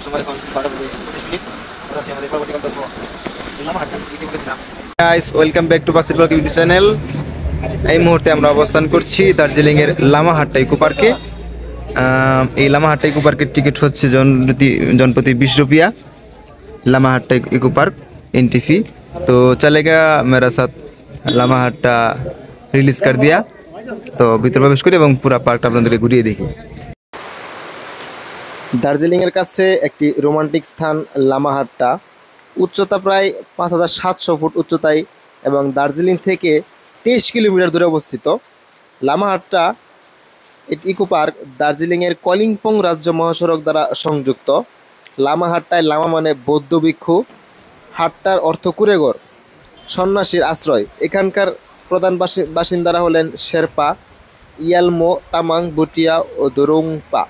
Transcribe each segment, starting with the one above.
সময় এখন 12:25 কথা আছে আমাদের পরবর্তী গন্তব্য লামাহাট্টা বলেছিলাম। Guys, welcome back to Basit blog YouTube channel. এই মুহূর্তে আমরা অবস্থান করছি দার্জিলিং এর লামাহাট্টা ইকো পার্কে। এই লামাহাট্টা ইকো পার্কের টিকিট হচ্ছে জনপ্রতি 20 रुपया। लामाहाट्टा इको पार्क एंट्री फी। तो चलेगा मेरा साथ। लामाहाट्टा रिलीज कर दिया, तो भीतर प्रवेश करी এবং পুরো পার্কটা আপনাদেরকে ঘুরিয়ে দেখি। দার্জিলিংয়ের কাছে একটি রোমান্টিক স্থান লামাহাট্টা। উচ্চতা প্রায় 5700 ফুট উচ্চতায় এবং দার্জিলিং থেকে 23 কিলোমিটার দূরে অবস্থিত। লামাহাট্টা ইকো পার্ক দার্জিলিংয়ের কলিম্পং রাজ্য মহাসড়ক দ্বারা সংযুক্ত। লামাহাট্টায় লামা মানে বৌদ্ধ ভিক্ষু, হাট্টার অর্থ কুড়েঘর, সন্ন্যাসীর আশ্রয়। এখানকার প্রধান বাসিন্দারা হলেন শেরপা, ইয়ালমো, তামাং, বুটিয়া ও দোরুংপা।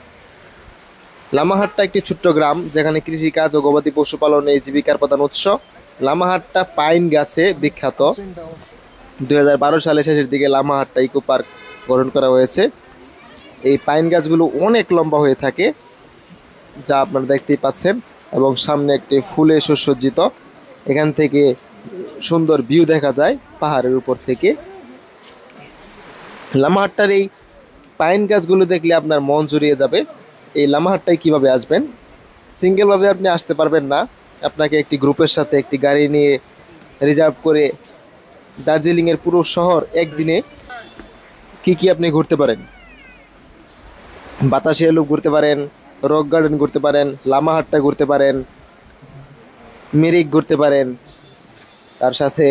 লামাহাট্টা একটি ছোট্ট গ্রাম যেখানে কৃষিকাজ ও গবাদি পশুপালন এই জীবিকার প্রধান উৎস। লামাহাট্টা পাইন গাছে বিখ্যাত। 2012 সালের শেষের দিকে লামাহাট্টা ইকো পার্ক গঠন করা হয়েছে। এই পাইন গাছগুলো অনেক লম্বা হয়ে থাকে, যা আপনারা দেখতেই পাচ্ছেন, এবং সামনে একটি ফুলে সুসজ্জিত। এখান থেকে সুন্দর ভিউ দেখা যায় পাহাড়ের উপর থেকে। লামাহাট্টার এই পাইন গাছগুলো দেখলে আপনার মন জুড়িয়ে যাবে। এই লামাহাট্টায় কিভাবে আসবেন? সিঙ্গেলভাবে আপনি আসতে পারবেন না, আপনাকে একটি গ্রুপের সাথে একটি গাড়ি নিয়ে রিজার্ভ করে দার্জিলিংয়ের পুরো শহর একদিনে কি আপনি ঘুরতে পারেন। বাতাসিয়া লুপ ঘুরতে পারেন, রক গার্ডেন ঘুরতে পারেন, লামাহাট্টা ঘুরতে পারেন, মিরিক ঘুরতে পারেন, তার সাথে